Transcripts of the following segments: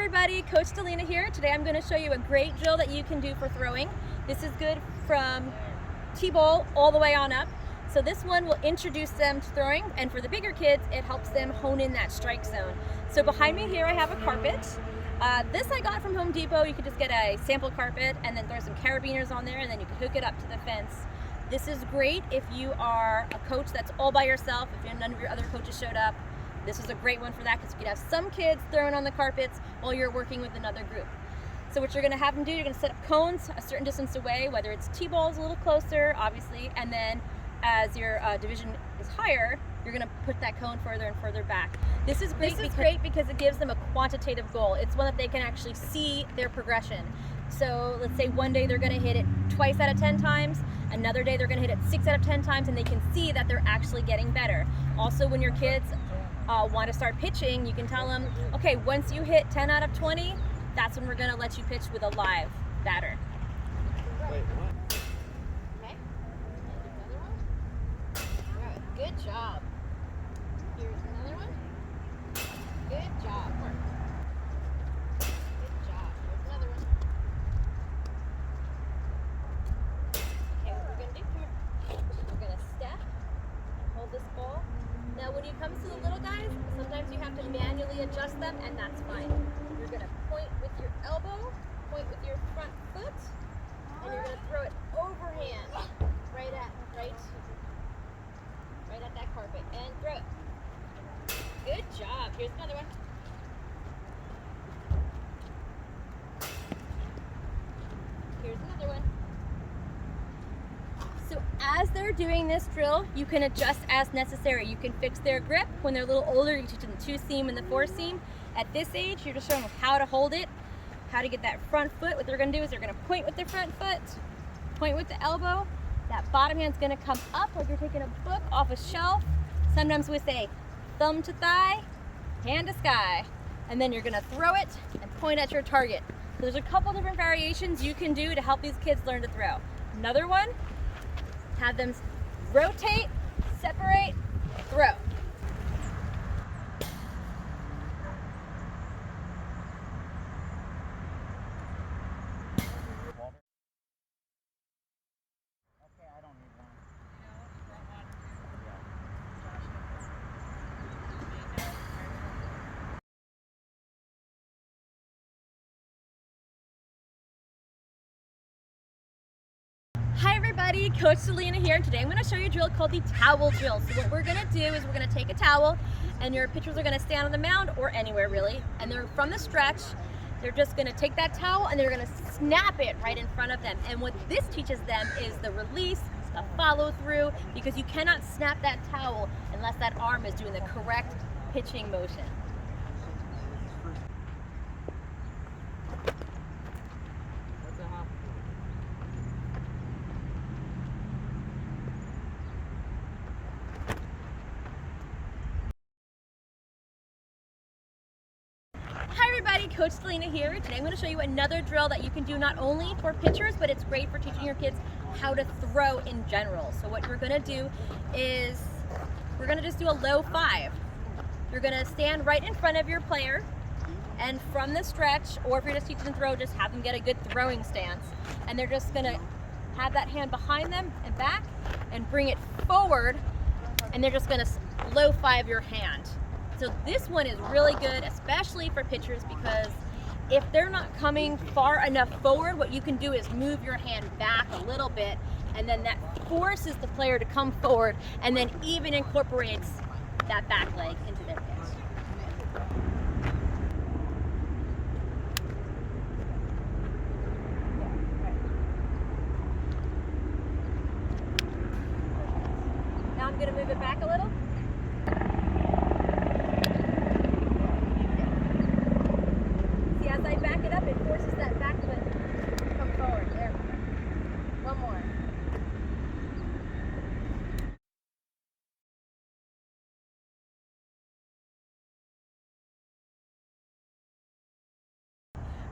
everybody, Coach Delina here. Today I'm going to show you a great drill that you can do for throwing. This is good from T-ball all the way on up. So this one will introduce them to throwing, and for the bigger kids, it helps them hone in that strike zone. So behind me here I have a carpet. This I got from Home Depot. You could just get a sample carpet and then throw some carabiners on there, and then you can hook it up to the fence. This is great if you are a coach that's all by yourself, if none of your other coaches showed up. This is a great one for that because you could have some kids throwing on the carpets while you're working with another group. So what you're going to have them do, you're going to set up cones a certain distance away, whether it's T-balls a little closer, obviously, and then as your division is higher, you're going to put that cone further and further back. This is great because it gives them a quantitative goal. It's one that they can actually see their progression. So let's say one day they're going to hit it twice out of 10 times, another day they're going to hit it 6 out of 10 times, and they can see that they're actually getting better. Also, when your kids want to start pitching, you can tell them, okay, once you hit 10 out of 20, that's when we're going to let you pitch with a live batter. Wait, what? Okay, another one. Good job. Here's another one. Good job. Good job. Here's another one. Okay, what we're going to do here, we're going to step and hold this ball. Now when it comes to the little guys, sometimes you have to manually adjust them, and that's fine. At you're going to point with your elbow, point with your front foot, and you're going to throw it overhand right at that carpet, and throw it. Good job. Here's another one. Here's another one. So as they're doing this drill, you can adjust as necessary. You can fix their grip. When they're a little older, you teach them the 2-seam and the 4-seam. At this age, you're just showing them how to hold it, how to get that front foot. What they're going to do is they're going to point with their front foot, point with the elbow. That bottom hand's going to come up like you're taking a book off a shelf. Sometimes we say thumb to thigh, hand to sky, and then you're going to throw it and point at your target. So there's a couple different variations you can do to help these kids learn to throw. Another one, have them rotate, separate, throw. Hi everybody, Coach Delina here, and today I'm going to show you a drill called the towel drill. So what we're going to do is we're going to take a towel, and your pitchers are going to stand on the mound or anywhere really, and they're from the stretch. They're just going to take that towel and they're going to snap it right in front of them. And what this teaches them is the release, the follow through, because you cannot snap that towel unless that arm is doing the correct pitching motion. Hi everybody, Coach Delina here. Today I'm going to show you another drill that you can do not only for pitchers, but it's great for teaching your kids how to throw in general. So what you're going to do is we're going to just do a low 5. You're going to stand right in front of your player, and from the stretch, or if you're just teaching them to throw, just have them get a good throwing stance. And they're just going to have that hand behind them and back and bring it forward, and they're just going to low 5 your hand. So this one is really good, especially for pitchers, because if they're not coming far enough forward, what you can do is move your hand back a little bit, and then that forces the player to come forward, and then even incorporates that back leg into their pitch. Now I'm going to move it back a little. As I back it up, it forces that back foot to come forward. There we go. One more.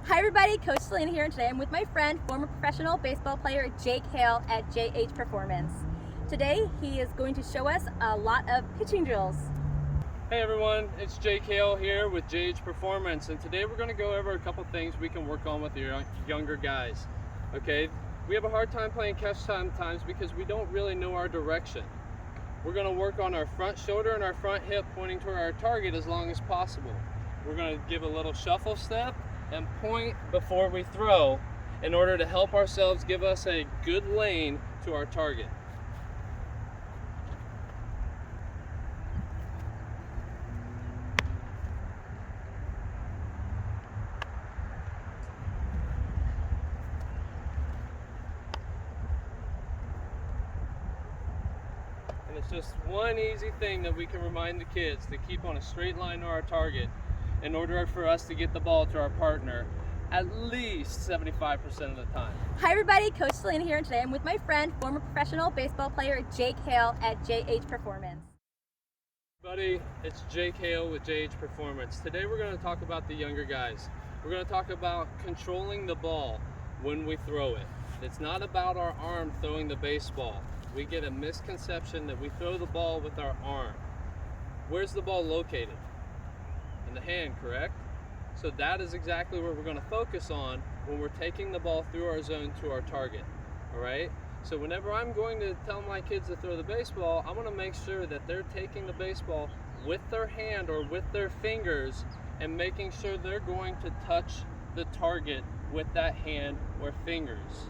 Hi everybody, Coach Delina here, and today I'm with my friend, former professional baseball player Jake Hale at JH Performance. Today he is going to show us a lot of pitching drills. Hey everyone, it's Jake Hale here with JH Performance, and today we're going to go over a couple things we can work on with your younger guys. Okay, we have a hard time playing catch sometimes because we don't really know our direction. We're going to work on our front shoulder and our front hip pointing toward our target as long as possible. We're going to give a little shuffle step and point before we throw in order to help ourselves give us a good lane to our target. And it's just one easy thing that we can remind the kids to keep on a straight line to our target in order for us to get the ball to our partner at least 75% of the time. Hi everybody, Coach Selena here, and today I'm with my friend, former professional baseball player Jake Hale at JH Performance. Buddy, it's Jake Hale with JH Performance. Today we're going to talk about the younger guys. We're going to talk about controlling the ball when we throw it. It's not about our arm throwing the baseball. We get a misconception that we throw the ball with our arm. Where's the ball located? In the hand, correct? So that is exactly what we're going to focus on when we're taking the ball through our zone to our target. All right? So whenever I'm going to tell my kids to throw the baseball, I want to make sure that they're taking the baseball with their hand or with their fingers and making sure they're going to touch the target with that hand or fingers.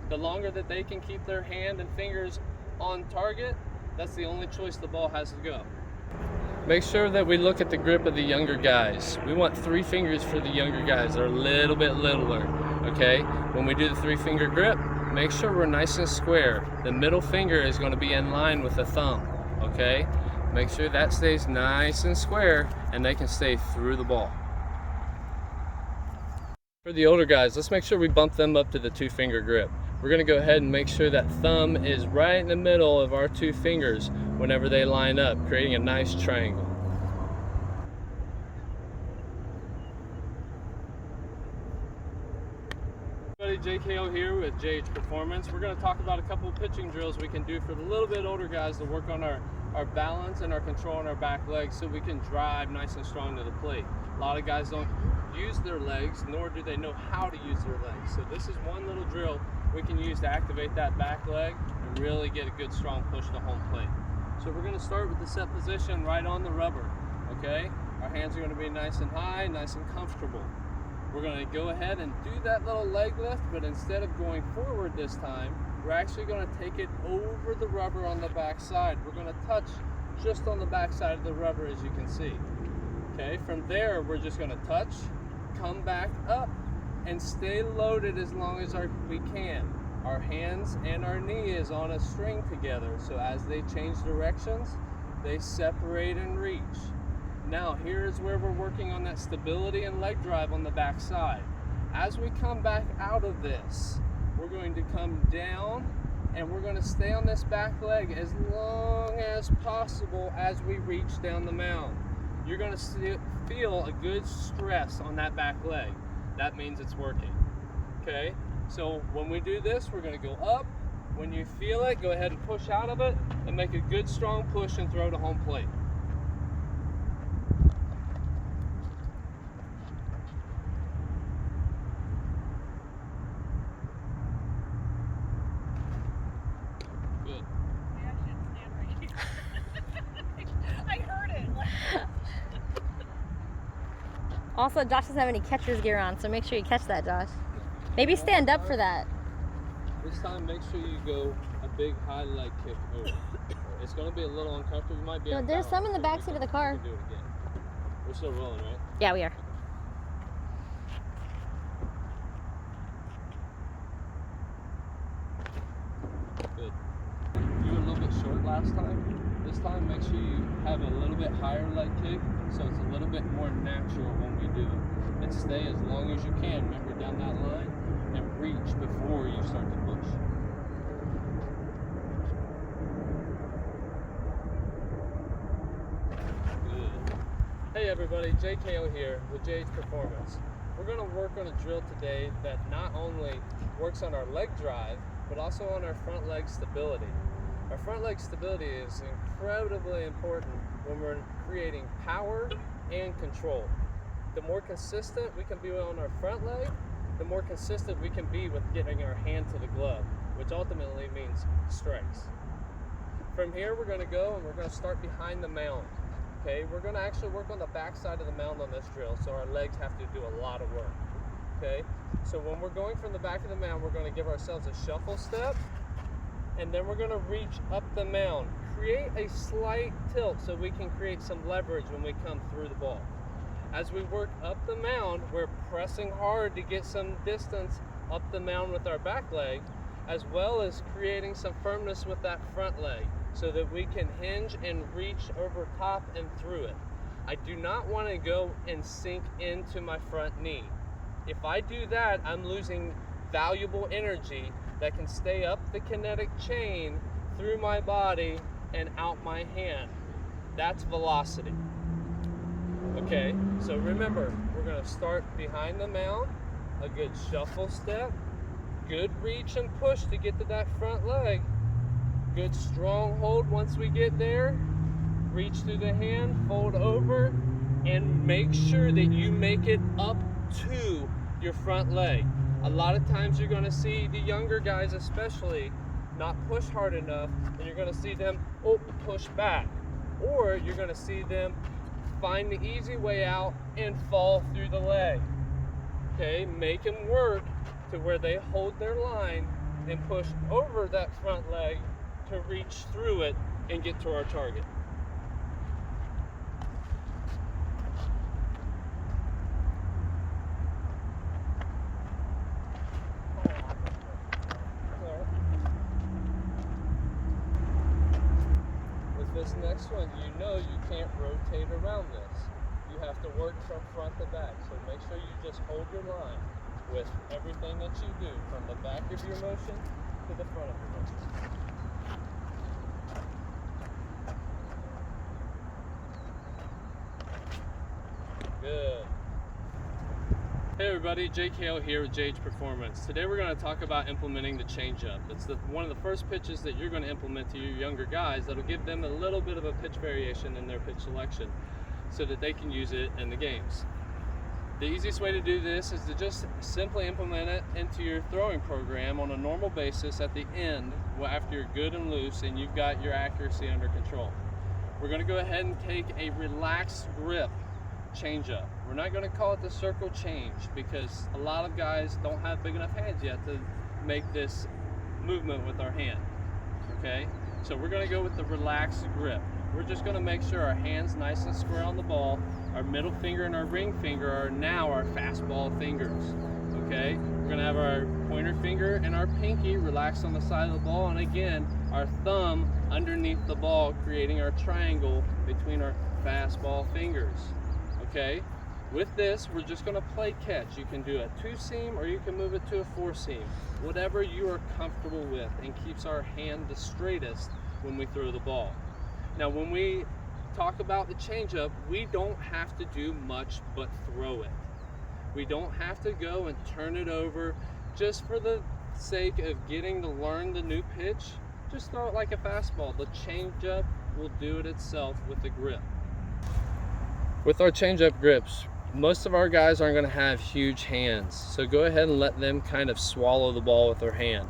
The longer that they can keep their hand and fingers on target, that's the only choice the ball has to go. Make sure that we look at the grip of the younger guys. We want 3 fingers for the younger guys. They're a little bit littler, okay? When we do the 3-finger grip, make sure we're nice and square. The middle finger is going to be in line with the thumb, okay? Make sure that stays nice and square and they can stay through the ball. For the older guys, let's make sure we bump them up to the 2-finger grip. We're going to go ahead and make sure that thumb is right in the middle of our 2 fingers whenever they line up, creating a nice triangle. Everybody, Jake Hale here with JH Performance. We're going to talk about a couple of pitching drills we can do for the little bit older guys to work on our balance and our control on our back legs so we can drive nice and strong to the plate. A lot of guys don't use their legs, nor do they know how to use their legs. So this is one little drill we can use to activate that back leg and really get a good strong push to home plate. So we're going to start with the set position right on the rubber, okay? Our hands are going to be nice and high, nice and comfortable. We're going to go ahead and do that little leg lift, but instead of going forward this time, we're actually going to take it over the rubber on the back side. We're going to touch just on the back side of the rubber, as you can see. Okay, from there, we're just going to touch, come back up, and stay loaded as long as we can. Our hands and our knee is on a string together, so as they change directions, they separate and reach. Now here's where we're working on that stability and leg drive on the back side. As we come back out of this, we're going to come down and we're going to stay on this back leg as long as possible as we reach down the mound. You're going to feel a good stress on that back leg. That means it's working. Okay, so when we do this, we're going to go up. When you feel it, go ahead and push out of it and make a good strong push and throw to home plate. Good. I heard it. Also, Josh doesn't have any catcher's gear on, so make sure you catch that, Josh. Maybe stand up for that. This time, make sure you go a big high leg kick over. It's going to be a little uncomfortable. You might be. No, there's some in the back seat of the car. Do it again. We're still rolling, right? Yeah, we are. Good. You were a little bit short last time. This time, make sure you have a little bit higher leg kick so it's a little bit more natural when we do it. And stay as long as you can. Remember, down that line and reach before you start to push. Good. Hey everybody, Jake Hale here with JH Performance. We're going to work on a drill today that not only works on our leg drive, but also on our front leg stability. Our front leg stability is incredibly important when we're creating power and control. The more consistent we can be on our front leg, the more consistent we can be with getting our hand to the glove, which ultimately means strikes. From here, we're going to go and we're going to start behind the mound. Okay, we're going to actually work on the back side of the mound on this drill, so our legs have to do a lot of work. Okay, so when we're going from the back of the mound, we're going to give ourselves a shuffle step, and then we're going to reach up the mound. Create a slight tilt so we can create some leverage when we come through the ball. As we work up the mound, we're pressing hard to get some distance up the mound with our back leg, as well as creating some firmness with that front leg so that we can hinge and reach over top and through it. I do not want to go and sink into my front knee. If I do that, I'm losing valuable energy that can stay up the kinetic chain through my body and out my hand. That's velocity. Okay, so remember, we're going to start behind the mound, a good shuffle step, good reach and push to get to that front leg, good strong hold once we get there, reach through the hand, fold over, and make sure that you make it up to your front leg. A lot of times you're going to see the younger guys especially not push hard enough, and you're going to see them push back, or you're going to see them find the easy way out and fall through the leg. Okay, make them work to where they hold their line and push over that front leg to reach through it and get to our target. With this next one, you know you can't rotate around this. You have to work from front to back. So make sure you just hold your line with everything that you do, from the back of your motion to the front of your motion. Good. Hey everybody, JKO here with JH Performance. Today we're going to talk about implementing the changeup. It's one of the first pitches that you're going to implement to your younger guys that'll give them a little bit of a pitch variation in their pitch selection so that they can use it in the games. The easiest way to do this is to just simply implement it into your throwing program on a normal basis at the end after you're good and loose and you've got your accuracy under control. We're going to go ahead and take a relaxed grip changeup. We're not going to call it the circle change because a lot of guys don't have big enough hands yet to make this movement with our hand. Okay, so we're going to go with the relaxed grip. We're just going to make sure our hands nice and square on the ball. Our middle finger and our ring finger are now our fastball fingers. Okay, we're going to have our pointer finger and our pinky relaxed on the side of the ball, and again our thumb underneath the ball, creating our triangle between our fastball fingers. Okay, with this we're just going to play catch. You can do a 2-seam or you can move it to a 4-seam, whatever you are comfortable with, and keeps our hand the straightest when we throw the ball. Now when we talk about the changeup, we don't have to do much but throw it. We don't have to go and turn it over just for the sake of getting to learn the new pitch. Just throw it like a fastball. The changeup will do it itself with the grip. With our changeup grips, most of our guys aren't going to have huge hands, so go ahead and let them kind of swallow the ball with their hand.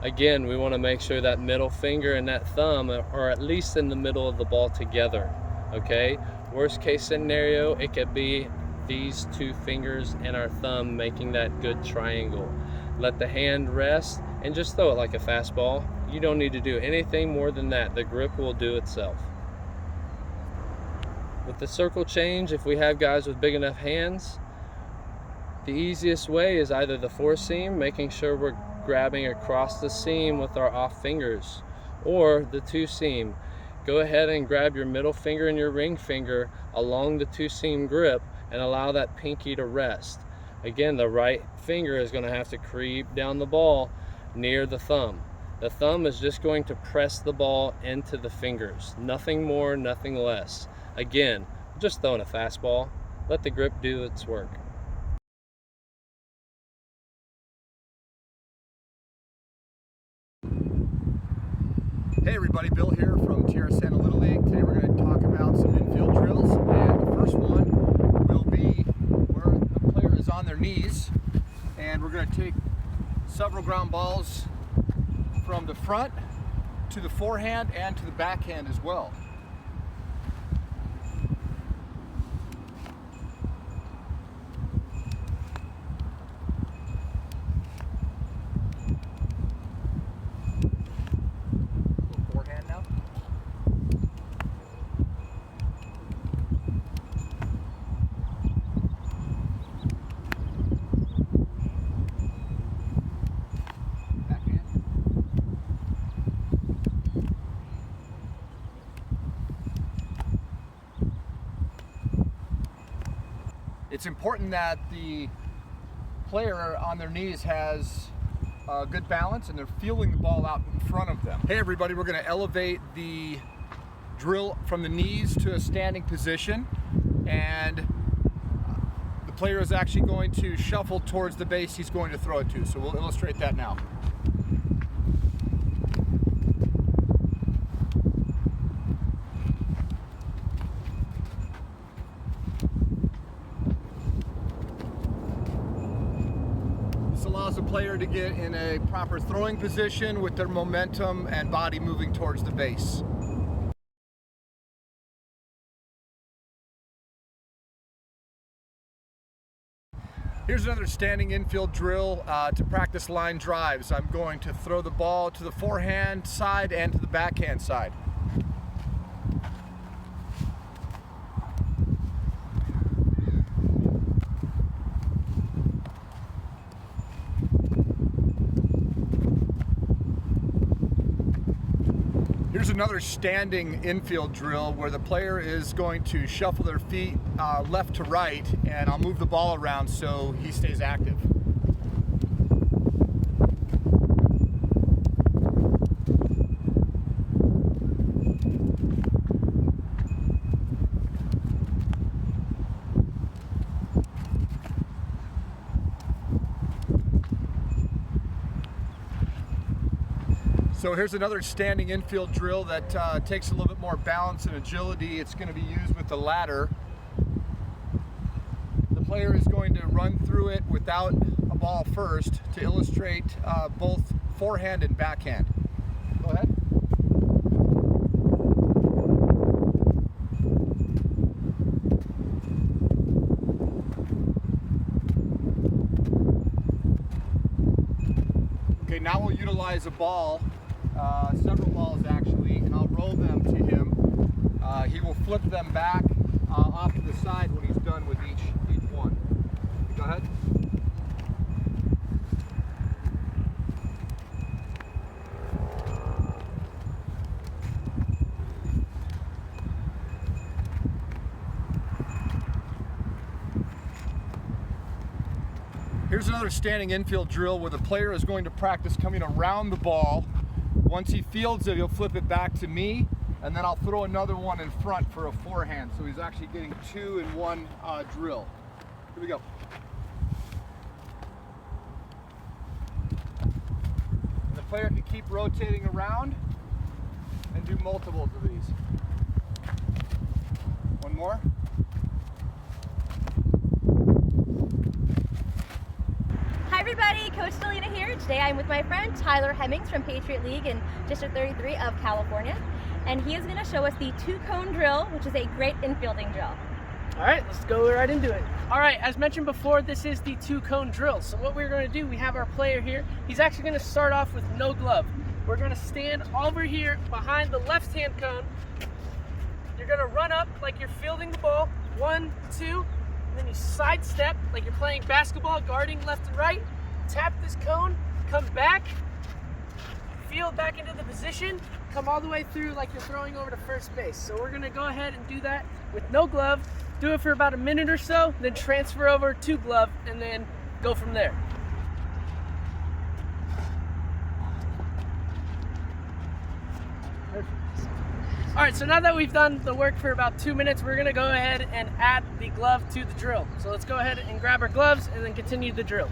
Again, we want to make sure that middle finger and that thumb are at least in the middle of the ball together. Okay, worst case scenario, it could be these 2 fingers and our thumb making that good triangle. Let the hand rest and just throw it like a fastball. You don't need to do anything more than that. The grip will do itself. With the circle change, if we have guys with big enough hands, the easiest way is either the 4-seam, making sure we're grabbing across the seam with our off fingers, or the 2-seam. Go ahead and grab your middle finger and your ring finger along the 2-seam grip and allow that pinky to rest. Again, the right finger is going to have to creep down the ball near the thumb. The thumb is just going to press the ball into the fingers. Nothing more, nothing less. Again, just throwing a fastball. Let the grip do its work. Hey everybody, Bill here from Santa Little League. Today we're going to talk about some infield drills, and the first one will be where the player is on their knees, and we're going to take several ground balls from the front to the forehand and to the backhand as well. It's important that the player on their knees has good balance and they're feeling the ball out in front of them. Hey everybody, we're going to elevate the drill from the knees to a standing position, and the player is actually going to shuffle towards the base he's going to throw it to. So we'll illustrate that now. This allows the player to get in a proper throwing position with their momentum and body moving towards the base. Here's another standing infield drill to practice line drives. I'm going to throw the ball to the forehand side and to the backhand side. Here's another standing infield drill where the player is going to shuffle their feet left to right, and I'll move the ball around so he stays active. So here's another standing infield drill that takes a little bit more balance and agility. It's going to be used with the ladder. The player is going to run through it without a ball first to illustrate both forehand and backhand. Go ahead. Okay, now we'll utilize a ball. Several balls actually, and I'll roll them to him. He will flip them back off to the side when he's done with each one. Go ahead. Here's another standing infield drill where the player is going to practice coming around the ball. Once he fields it, he'll flip it back to me, and then I'll throw another one in front for a forehand. So he's actually getting two in one drill. Here we go. And the player can keep rotating around and do multiples of these. One more. Hi everybody, Coach Delina here. Today I'm with my friend Tyler Hemmings from Patriot League in District 33 of California, and he is going to show us the two-cone drill, which is a great infielding drill. All right, let's go right into it. All right, as mentioned before, this is the two-cone drill. So what we're going to do, we have our player here. He's actually going to start off with no glove. We're going to stand over here behind the left-hand cone. You're going to run up like you're fielding the ball, 1, 2, and then you sidestep like you're playing basketball, guarding left and right. Tap this cone, come back, field back into the position, come all the way through like you're throwing over to first base. So we're gonna go ahead and do that with no glove, do it for about a minute or so, then transfer over to glove, and then go from there. All right, so now that we've done the work for about 2 minutes, we're gonna go ahead and add the glove to the drill. So let's go ahead and grab our gloves and then continue the drill.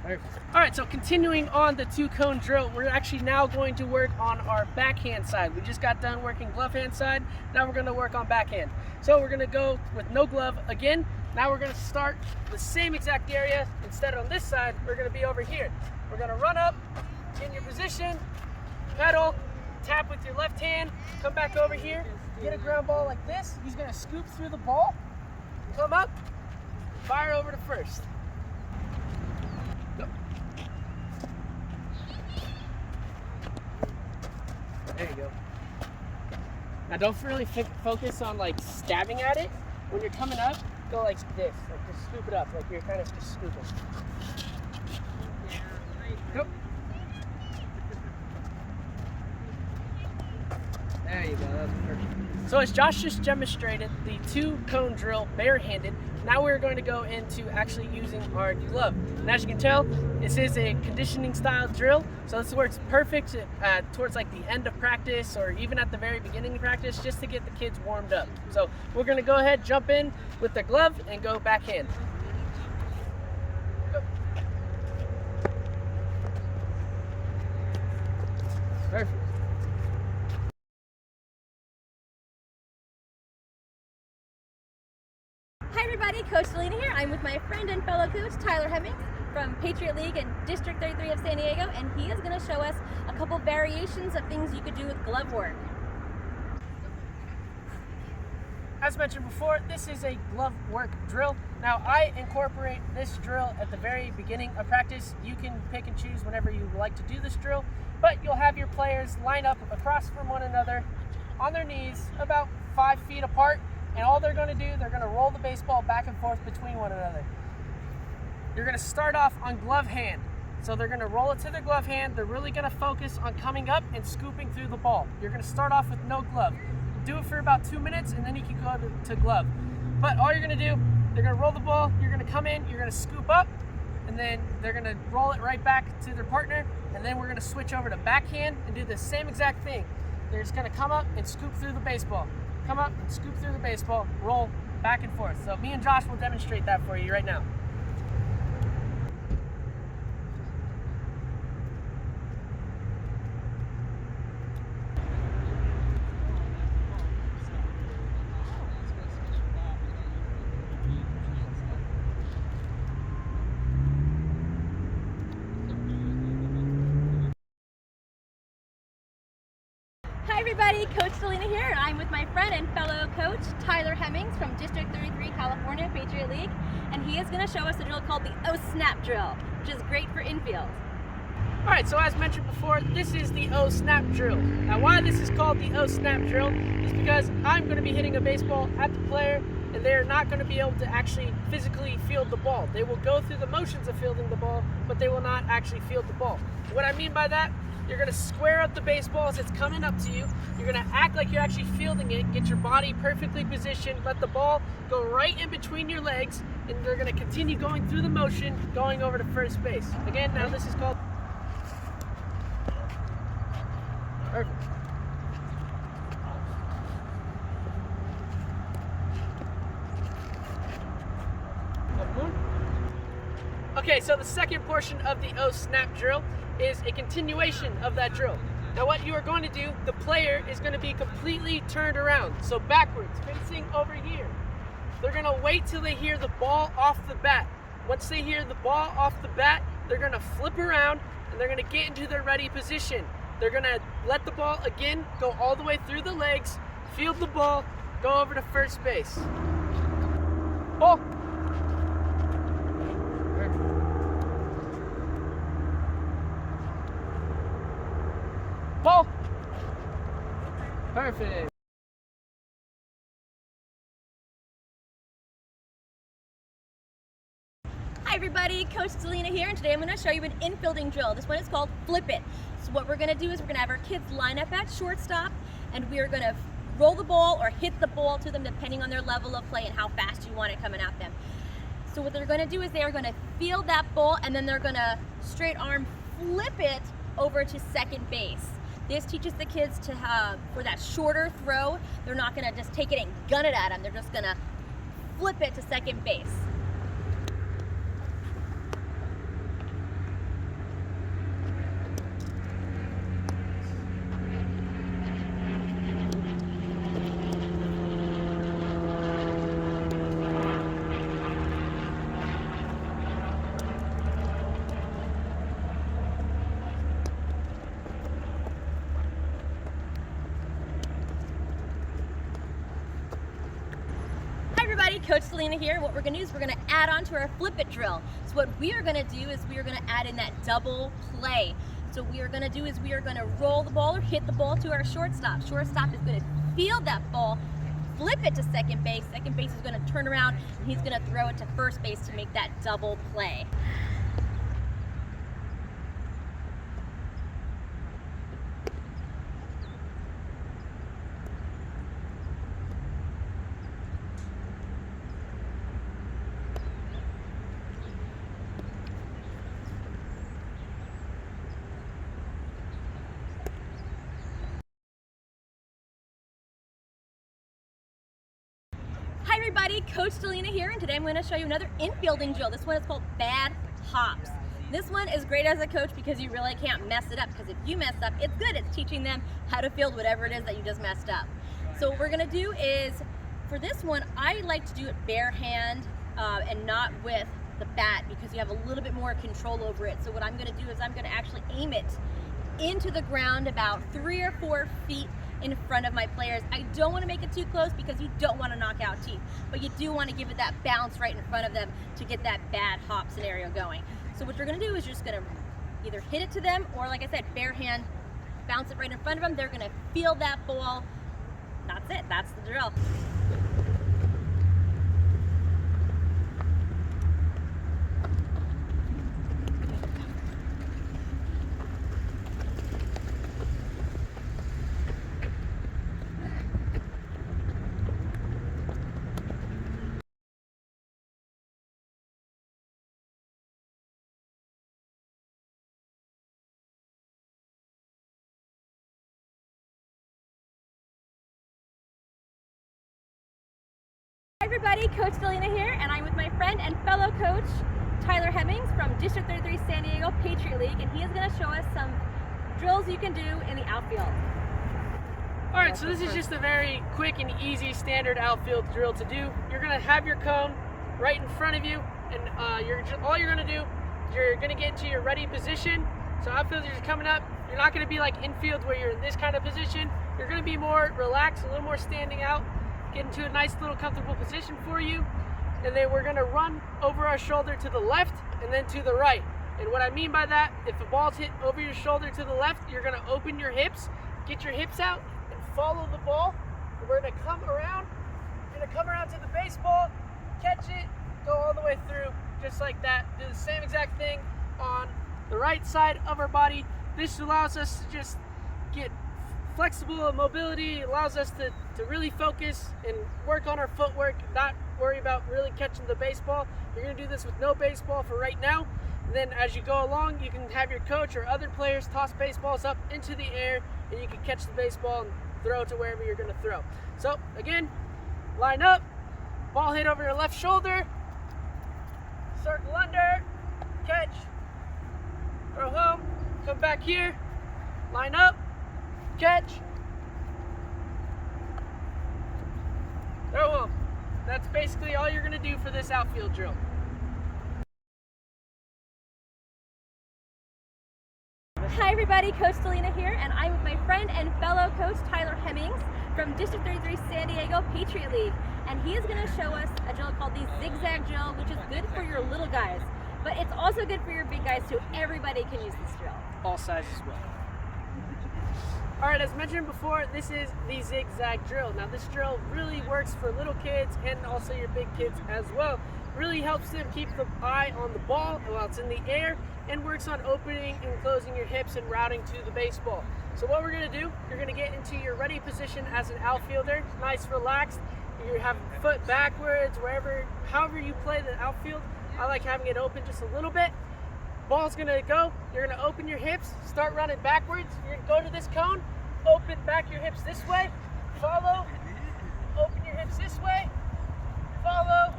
All right, so continuing on the 2-cone drill, we're actually now going to work on our backhand side. We just got done working glove hand side. Now we're going to work on backhand. So we're going to go with no glove again. Now we're going to start the same exact area. Instead on this side, we're going to be over here. We're going to run up in your position, pedal, tap with your left hand, come back over here, get a ground ball like this. He's going to scoop through the ball, come up, fire over to first. Go. There you go. Now don't really focus on like stabbing at it. When you're coming up, go like this, like just scoop it up, like you're kind of just scooping. Go. There you go, that's perfect. So as Josh just demonstrated the 2-cone drill barehanded, now we're going to go into actually using our glove. And as you can tell, this is a conditioning style drill, so this works perfect towards like the end of practice or even at the very beginning of practice, just to get the kids warmed up. So we're going to go ahead, jump in with the glove and go backhand. Go. Perfect. Hi everybody, Coach Selena here. I'm with my friend and fellow coach Tyler Hemmings from Patriot League and District 33 of San Diego, and he is going to show us a couple variations of things you could do with glove work. As mentioned before, this is a glove work drill. Now I incorporate this drill at the very beginning of practice. You can pick and choose whenever you like to do this drill, but you'll have your players line up across from one another on their knees about 5 feet apart. And all they're going to do, they're going to roll the baseball back and forth between one another. You're going to start off on glove hand. So they're going to roll it to their glove hand. They're really going to focus on coming up and scooping through the ball. You're going to start off with no glove. Do it for about 2 minutes, and then you can go to glove. But all you're going to do, they're going to roll the ball, you're going to come in, you're going to scoop up, and then they're going to roll it right back to their partner, and then we're going to switch over to backhand and do the same exact thing. They're just going to come up and scoop through the baseball. Come up and scoop through the baseball, roll back and forth. So me and Josh will demonstrate that for you right now. Hi everybody, Coach Selena here, and I'm with my friend and fellow coach Tyler Hemmings from District 33, California, Patriot League, and he is going to show us a drill called the O-Snap drill, which is great for infield. Alright, so as mentioned before, this is the O-Snap drill. Now why this is called the O-Snap drill is because I'm going to be hitting a baseball at the player, and they're not going to be able to actually physically field the ball. They will go through the motions of fielding the ball, but they will not actually field the ball. What I mean by that, you're going to square up the baseball as it's coming up to you. You're going to act like you're actually fielding it, get your body perfectly positioned, let the ball go right in between your legs, and they're going to continue going through the motion, going over to first base. Again, now this is called... Perfect. Okay, so the second portion of the O-Snap drill is a continuation of that drill. Now what you are going to do, the player is going to be completely turned around, so backwards, facing over here. They're going to wait till they hear the ball off the bat. Once they hear the ball off the bat, they're going to flip around and they're going to get into their ready position. They're going to let the ball again go all the way through the legs, field the ball, go over to first base. Ball. Ball. Perfect. Hi everybody, Coach Selena here, and today I'm going to show you an infielding drill. This one is called Flip It. So what we're going to do is we're going to have our kids line up at shortstop, and we are going to roll the ball or hit the ball to them depending on their level of play and how fast you want it coming at them. So what they're going to do is they are going to field that ball, and then they're going to straight arm flip it over to second base. This teaches the kids to have, for that shorter throw, they're not going to just take it and gun it at them. They're just going to flip it to second base. Coach Selena here. What we're gonna do is we're gonna add on to our flip it drill. So what we are gonna do is we are gonna add in that double play. So what we are gonna do is we are gonna roll the ball or hit the ball to our shortstop. Shortstop is gonna field that ball, flip it to second base. Second base is gonna turn around and he's gonna throw it to first base to make that double play. Hi everybody, Coach Selena here, and today I'm going to show you another infielding drill. This one is called bad hops. This one is great as a coach because you really can't mess it up, because if you mess up, it's good. It's teaching them how to field whatever it is that you just messed up. So what we're going to do is, for this one, I like to do it bare hand and not with the bat, because you have a little bit more control over it. So what I'm going to do is I'm going to actually aim it into the ground about 3 or 4 feet in front of my players. I don't want to make it too close because you don't want to knock out teeth, but you do want to give it that bounce right in front of them to get that bad hop scenario going. So what you're going to do is you're just going to either hit it to them, or like I said, bare hand, bounce it right in front of them. They're going to feel that ball. That's it. That's the drill. Hi everybody, Coach Selena here, and I'm with my friend and fellow coach, Tyler Hemmings from District 33 San Diego Patriot League, and he is going to show us some drills you can do in the outfield. Alright, so this is just a very quick and easy standard outfield drill to do. You're going to have your cone right in front of you, and all you're going to do, you're going to get into your ready position. So outfielders are coming up. You're not going to be like infield where you're in this kind of position. You're going to be more relaxed, a little more standing out. Get into a nice little comfortable position for you, and then we're going to run over our shoulder to the left and then to the right. And what I mean by that, if the ball's hit over your shoulder to the left, you're going to open your hips, get your hips out, and follow the ball. And we're going to come around. We're going to come around to the baseball, catch it, go all the way through, just like that. Do the same exact thing on the right side of our body. This allows us to just get flexible mobility. It allows us to really focus and work on our footwork, not worry about really catching the baseball. You're going to do this with no baseball for right now. And then as you go along, you can have your coach or other players toss baseballs up into the air, and you can catch the baseball and throw it to wherever you're going to throw. So again, line up, ball hit over your left shoulder, circle under, catch, throw home, come back here, line up, catch, throw home. That's basically all you're going to do for this outfield drill. Hi everybody, Coach Selena here, and I'm with my friend and fellow coach Tyler Hemmings from District 33 San Diego Patriot League, and he is going to show us a drill called the zigzag drill, which is good for your little guys, but it's also good for your big guys too. Everybody can use this drill. All sizes well. Alright, as mentioned before, this is the zigzag drill. Now this drill really works for little kids and also your big kids as well. Really helps them keep the eye on the ball while it's in the air, and works on opening and closing your hips and routing to the baseball. So what we're going to do, you're going to get into your ready position as an outfielder, nice relaxed. You have foot backwards, however you play the outfield. I like having it open just a little bit. Ball's gonna go, you're gonna open your hips, start running backwards, you're gonna go to this cone, open back your hips this way, follow, open your hips this way, follow,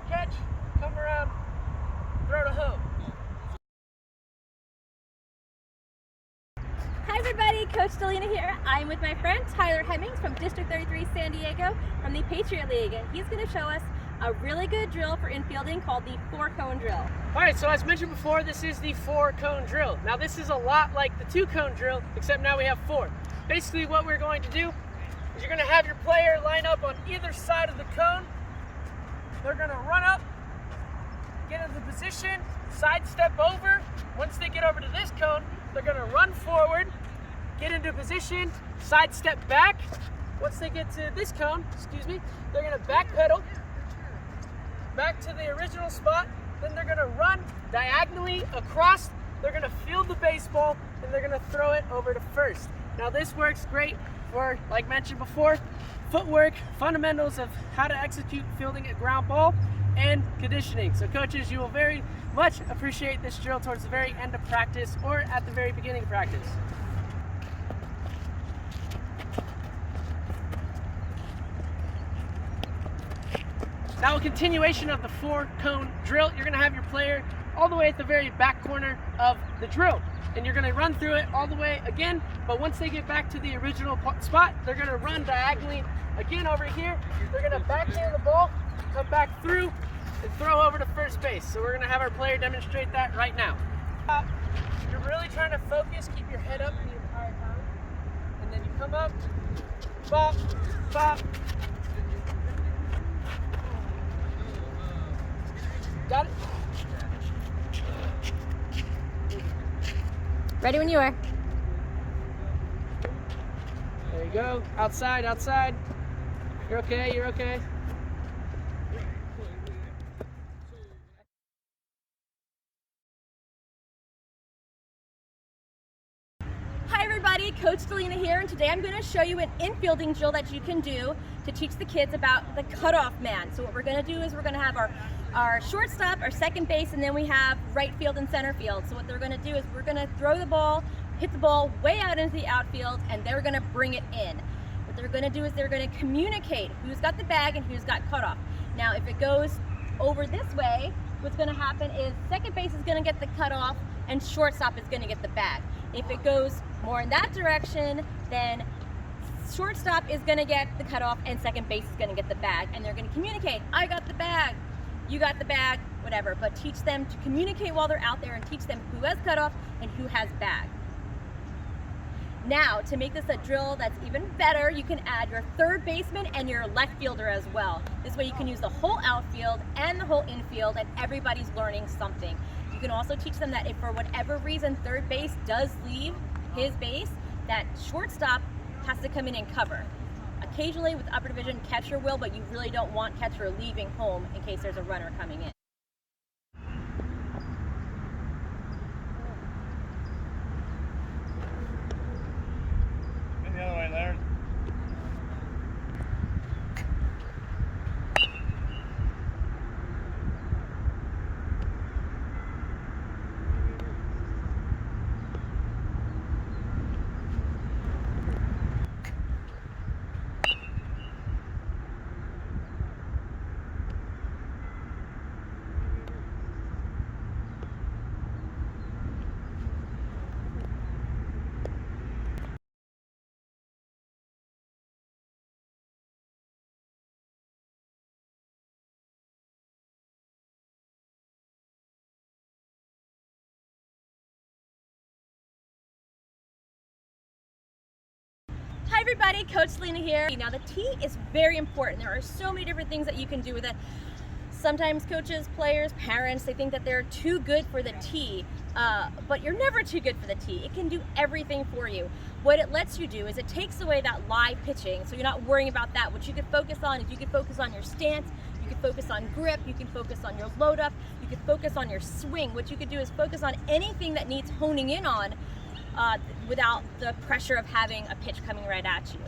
catch, come around, throw to home. Hi everybody, Coach Selena here. I'm with my friend Tyler Hemmings from District 33 San Diego from the Patriot League, and he's going to show us a really good drill for infielding called the 4-cone drill. Alright, so as mentioned before, this is the 4-cone drill. Now this is a lot like the 2-cone drill, except now we have 4. Basically what we're going to do is you're going to have your player line up on either side of the cone, they're gonna run up, get into position, sidestep over. Once they get over to this cone, they're gonna run forward, get into position, sidestep back. Once they get to this cone, they're gonna backpedal back to the original spot. Then they're gonna run diagonally across. They're gonna field the baseball, and they're gonna throw it over to first. Now this works great for, like mentioned before, footwork, fundamentals of how to execute fielding a ground ball, and conditioning. So coaches, you will very much appreciate this drill towards the very end of practice or at the very beginning of practice. Now a continuation of the 4-cone drill, you're gonna have your player all the way at the very back corner of the drill. And you're gonna run through it all the way again, but once they get back to the original spot, they're gonna run diagonally again over here. They're gonna backhand the ball, come back through, and throw over to first base. So we're gonna have our player demonstrate that right now. You're really trying to focus, keep your head up the entire time. And then you come up, bop, bop. Got it? Ready when you are. There you go. Outside, outside. You're okay, you're okay. Hi everybody, Coach Delina here, and today I'm going to show you an infielding drill that you can do to teach the kids about the cutoff man. So what we're going to do is we're going to have our shortstop, our second base, and then we have right field and center field. So what they're going to do is we're going to throw the ball, hit the ball way out into the outfield, and they're going to bring it in. What they're going to do is they're going to communicate who's got the bag and who's got cutoff. Now if it goes over this way, what's going to happen is second base is going to get the cutoff and shortstop is going to get the bag. If it goes more in that direction, then shortstop is going to get the cutoff and second base is going to get the bag, and they're going to communicate, I got the bag, you got the bag, whatever, but teach them to communicate while they're out there and teach them who has cutoff and who has bag. Now, to make this a drill that's even better, you can add your third baseman and your left fielder as well. This way you can use the whole outfield and the whole infield, and everybody's learning something. You can also teach them that if for whatever reason third base does leave his base, that shortstop has to come in and cover. Occasionally with upper division, catcher will, but you really don't want catcher leaving home in case there's a runner coming in. The other way, Larry. Hi everybody, Coach Selena here. Now the tee is very important. There are so many different things that you can do with it. Sometimes coaches, players, parents, they think that they're too good for the tee, but you're never too good for the tee. It can do everything for you. What it lets you do is it takes away that live pitching, so you're not worrying about that. What you could focus on is you could focus on your stance, you can focus on grip, you can focus on your load up, you can focus on your swing. What you could do is focus on anything that needs honing in on without the pressure of having a pitch coming right at you.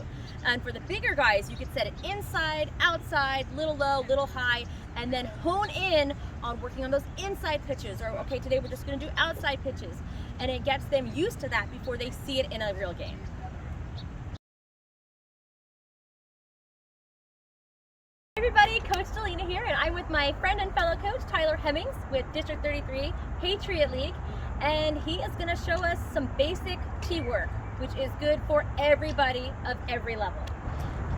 And for the bigger guys, you could set it inside, outside, little low, little high, and then hone in on working on those inside pitches, or okay, today we're just gonna do outside pitches. And it gets them used to that before they see it in a real game. Hey everybody, Coach Delina here, and I'm with my friend and fellow coach, Tyler Hemmings with District 33 Patriot League. And he is going to show us some basic tee work, which is good for everybody of every level.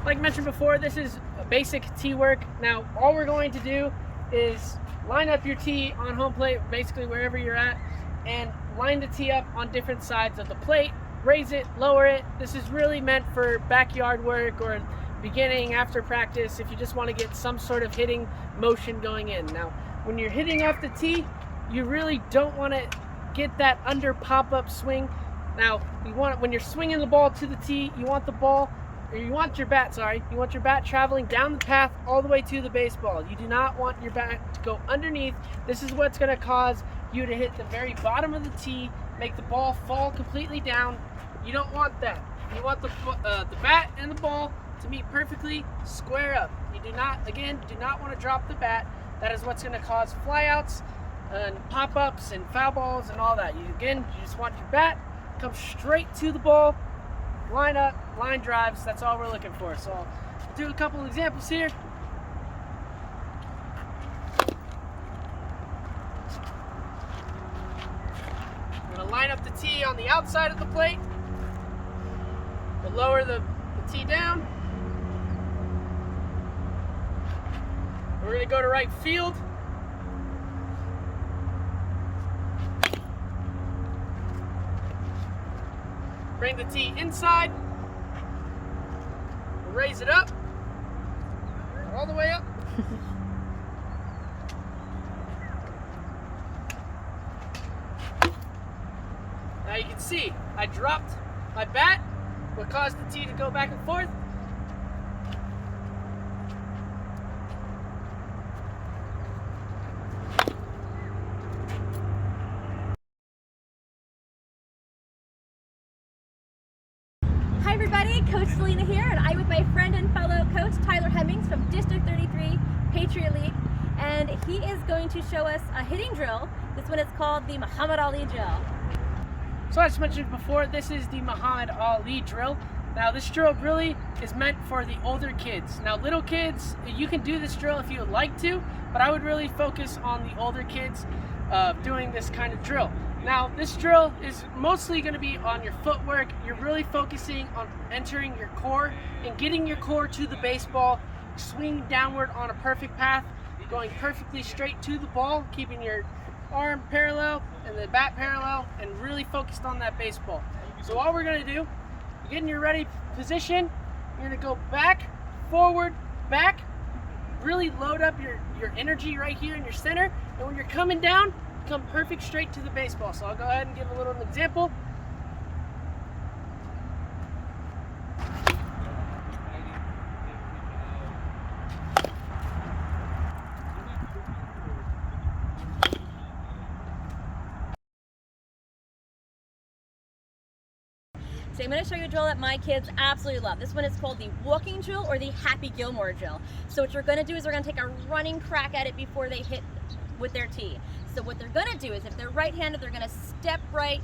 Like mentioned before, this is a basic tee work. Now, all we're going to do is line up your tee on home plate, basically wherever you're at, and line the tee up on different sides of the plate, raise it, lower it. This is really meant for backyard work or beginning, after practice, if you just want to get some sort of hitting motion going in. Now, when you're hitting off the tee, you really don't want to get that under pop-up swing. Now, when you're swinging the ball to the tee, you want your bat traveling down the path all the way to the baseball. You do not want your bat to go underneath. This is what's going to cause you to hit the very bottom of the tee, make the ball fall completely down. You don't want that. You want the bat and the ball to meet perfectly square up. You do not want to drop the bat. That is what's going to cause flyouts and pop-ups and foul balls and all that. You just want your bat come straight to the ball, line up, line drives. That's all we're looking for. So I'll do a couple examples here. I'm going to line up the tee on the outside of the plate. We'll lower the tee down. We're going to go to right field. Bring the tee inside. We'll raise it up. All the way up. Now you can see I dropped my bat, what caused the tee to go back and forth. Hi everybody, Coach Selena here, and I'm with my friend and fellow coach Tyler Hemmings from District 33 Patriot League, and he is going to show us a hitting drill. This one is called the Muhammad Ali drill. So as mentioned before, this is the Muhammad Ali drill. Now this drill really is meant for the older kids. Now little kids, you can do this drill if you would like to, but I would really focus on the older kids doing this kind of drill. Now this drill is mostly going to be on your footwork. You're really focusing on entering your core and getting your core to the baseball, swinging downward on a perfect path, going perfectly straight to the ball, keeping your arm parallel and the bat parallel, and really focused on that baseball. So all we're going to do, get in your ready position, you're going to go back, forward, back, really load up your energy right here in your center, and when you're coming down, come perfect straight to the baseball. So I'll go ahead and give a little example. So I'm going to show you a drill that my kids absolutely love. This one is called the walking drill or the Happy Gilmore drill. So what you're going to do is we're going to take a running crack at it before they hit with their tee. So what they're going to do is if they're right-handed, they're going to step right,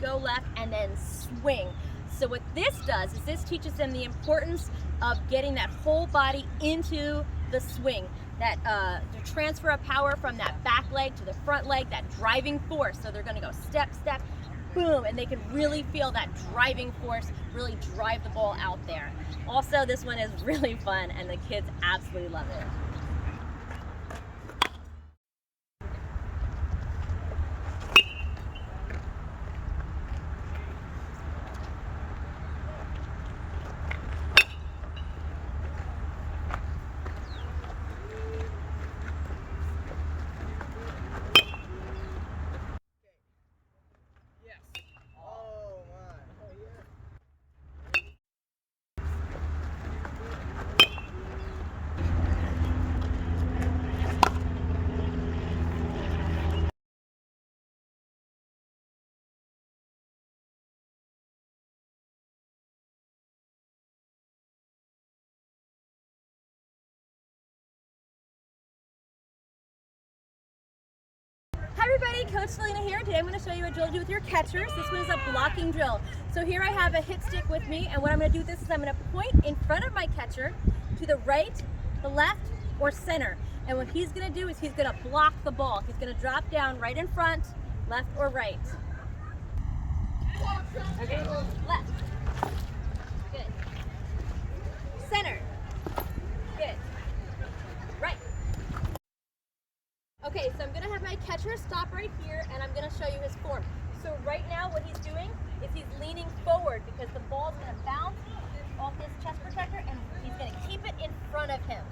go left, and then swing. So what this does is this teaches them the importance of getting that whole body into the swing, that the transfer of power from that back leg to the front leg, that driving force. So they're going to go step, step, boom, and they can really feel that driving force really drive the ball out there. Also, this one is really fun and the kids absolutely love it. Hi everybody, Coach Selena here. Today I'm going to show you a drill to do with your catchers. This one is a blocking drill. So here I have a hit stick with me, and what I'm going to do with this is I'm going to point in front of my catcher to the right, the left, or center. And what he's going to do is he's going to block the ball. He's going to drop down right in front, left or right. Okay, left. Good. Center. Good. Right. Okay, so I'm going to have my catcher stop right here, and I'm going to show you his form. So right now what he's doing is he's leaning forward because the ball's going to bounce off this chest protector and he's gonna keep it in front of him.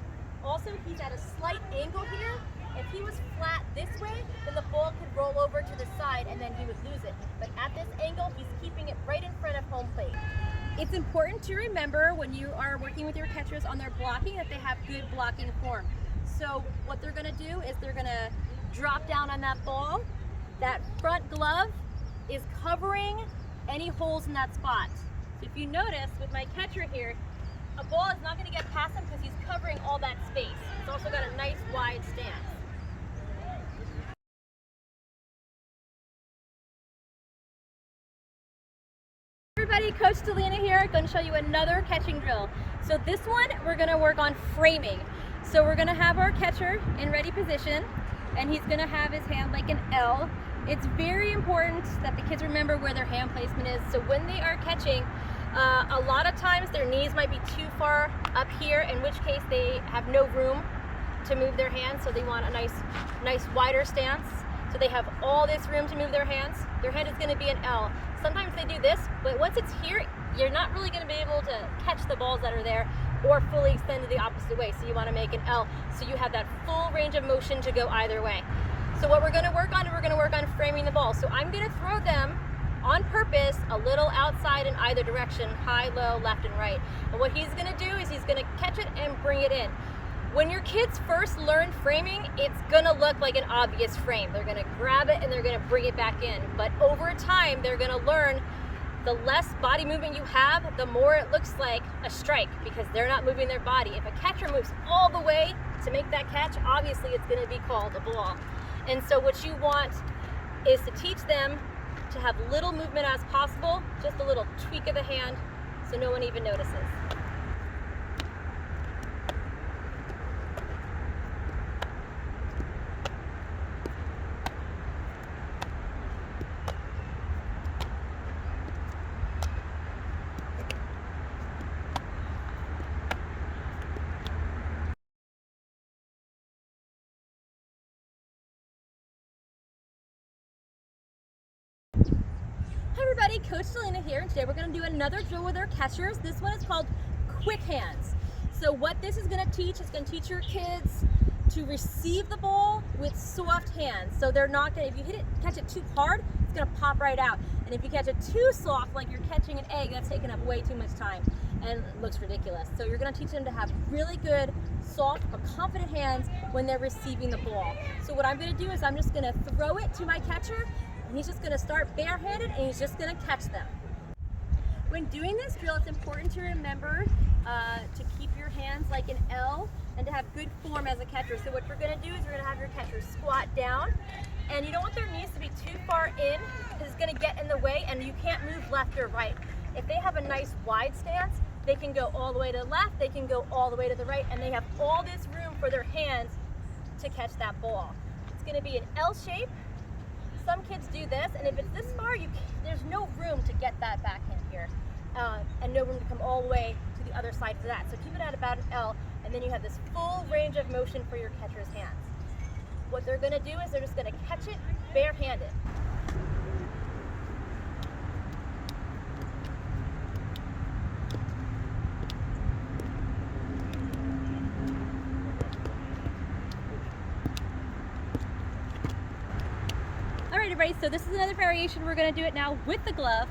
Also, he's at a slight angle here. If he was flat this way, then the ball could roll over to the side and then he would lose it. But at this angle, he's keeping it right in front of home plate. It's important to remember when you are working with your catchers on their blocking that they have good blocking form. So what they're gonna do is they're gonna drop down on that ball. That front glove is covering any holes in that spot. So if you notice with my catcher here, a ball is not going to get past him because he's covering all that space. He's also got a nice wide stance. Everybody, Coach Delina here, going to show you another catching drill. So this one, we're going to work on framing. So we're going to have our catcher in ready position, and he's going to have his hand like an L. It's very important that the kids remember where their hand placement is. So when they are catching, a lot of times their knees might be too far up here, in which case they have no room to move their hands. So they want a nice wider stance. So they have all this room to move their hands. Their hand is going to be an L. Sometimes they do this, but once it's here, you're not really going to be able to catch the balls that are there or fully extend to the opposite way. So you want to make an L so you have that full range of motion to go either way. So what we're going to work on, we're going to work on framing the ball. So I'm going to throw them on purpose a little outside in either direction, high, low, left, and right. And what he's going to do is he's going to catch it and bring it in. When your kids first learn framing, it's going to look like an obvious frame. They're going to grab it and they're going to bring it back in. But over time, they're going to learn the less body movement you have, the more it looks like a strike because they're not moving their body. If a catcher moves all the way to make that catch, obviously it's going to be called a ball. And so what you want is to teach them to have little movement as possible, just a little tweak of the hand so no one even notices. Hi everybody, Coach Delina here, and today we're going to do another drill with our catchers. This one is called quick hands. So what this is going to teach is going to teach your kids to receive the ball with soft hands. So they're not going to, if you catch it too hard, it's going to pop right out. And if you catch it too soft, like you're catching an egg, that's taking up way too much time and it looks ridiculous. So you're going to teach them to have really good, soft, but confident hands when they're receiving the ball. So what I'm going to do is I'm just going to throw it to my catcher. And he's just going to start barehanded and he's just going to catch them. When doing this drill, it's important to remember to keep your hands like an L and to have good form as a catcher. So what we're going to do is we're going to have your catcher squat down, and you don't want their knees to be too far in because it's going to get in the way and you can't move left or right. If they have a nice wide stance, they can go all the way to the left, they can go all the way to the right, and they have all this room for their hands to catch that ball. It's going to be an L shape. Some kids do this, and if it's this far, there's no room to get that backhand here, and no room to come all the way to the other side for that. So keep it at about an L, and then you have this full range of motion for your catcher's hands. What they're going to do is they're just going to catch it barehanded. Everybody, so this is another variation. We're going to do it now with the glove.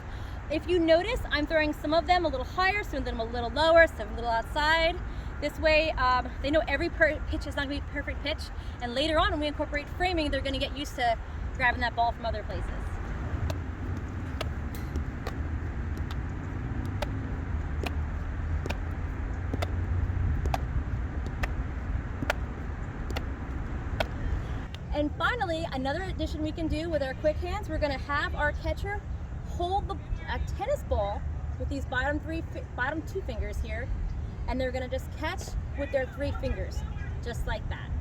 If you notice, I'm throwing some of them a little higher, some of them a little lower, some a little outside. This way, they know every pitch is not going to be a perfect pitch, and later on when we incorporate framing, they're going to get used to grabbing that ball from other places. And finally, another addition we can do with our quick hands, we're going to have our catcher hold a tennis ball with these bottom two fingers here, and they're going to just catch with their 3 fingers, just like that.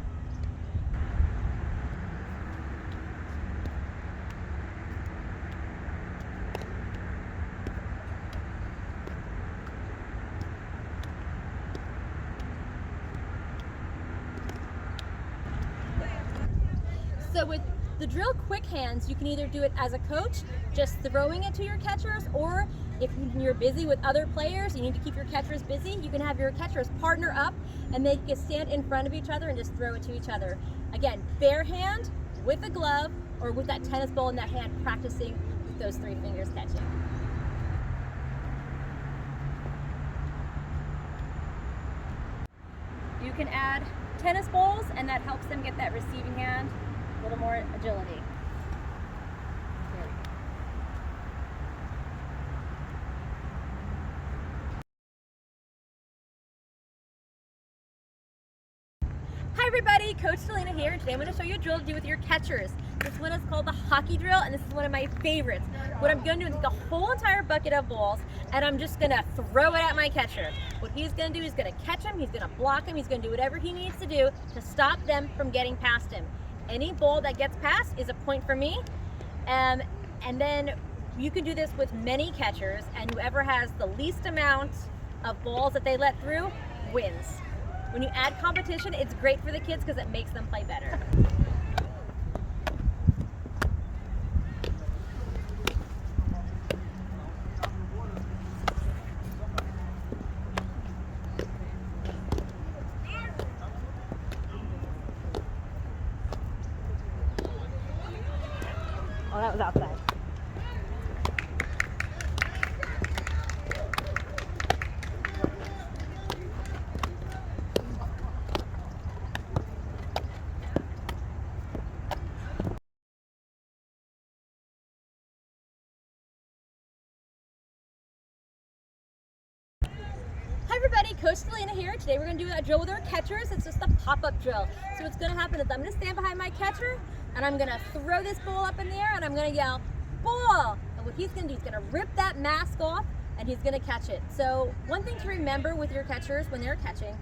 So with the drill quick hands, you can either do it as a coach, just throwing it to your catchers, or If you're busy with other players, you need to keep your catchers busy, you can have your catchers partner up and they can stand in front of each other and just throw it to each other. Again, bare hand, with a glove, or with that tennis ball in that hand, practicing with those 3 fingers catching. You can add tennis balls, and that helps them get that receiving hand, a little more agility. Hi everybody, Coach Selena here, and today I'm going to show you a drill to do with your catchers. This one is called the hockey drill, and this is one of my favorites. What I'm going to do is take a whole entire bucket of balls, and I'm just going to throw it at my catcher. What he's going to do is going to catch him, he's going to block him, he's going to do whatever he needs to do to stop them from getting past him. Any ball that gets past is a point for me, and then you can do this with many catchers, and whoever has the least amount of balls that they let through wins. When you add competition, it's great for the kids because it makes them play better. Oh, that was outside. Hi everybody, Coach Selena here. Today we're going to do a drill with our catchers. It's just a pop-up drill. So what's going to happen is I'm going to stand behind my catcher and I'm going to throw this ball up in the air and I'm going to yell, ball! And what he's going to do is going to rip that mask off and he's going to catch it. So one thing to remember with your catchers when they're catching,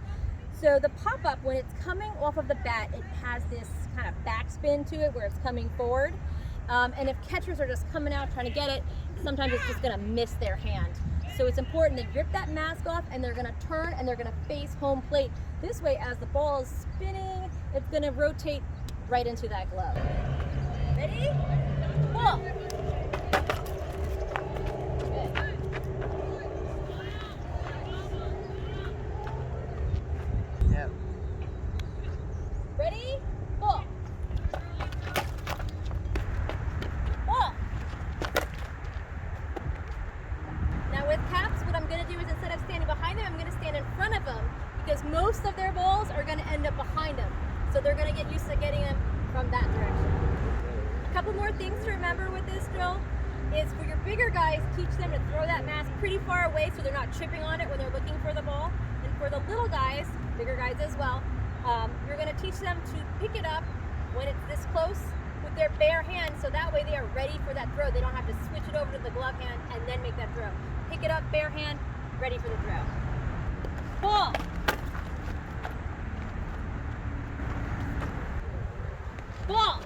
so the pop-up, when it's coming off of the bat, it has this kind of backspin to it where it's coming forward. And if catchers are just coming out trying to get it, sometimes it's just going to miss their hand. So it's important they rip that mask off and they're going to turn and they're going to face home plate. This way, as the ball is spinning, it's going to rotate right into that glove. Ready? Ball! Good. Yeah. Ready? Ball! Ball! Now with caps, what I'm going to do is instead of standing behind them, I'm going to stand in front of them because most of their balls are going to end up behind them. So they're going to get used to getting them from that direction. A couple more things to remember with this drill is for your bigger guys, teach them to throw that mask pretty far away so they're not tripping on it when they're looking for the ball. And for the little guys, bigger guys as well, you're going to teach them to pick it up when it's this close with their bare hand, so that way they are ready for that throw. They don't have to switch it over to the glove hand and then make that throw. Pick it up, bare hand, ready for the throw. Ball! Ball!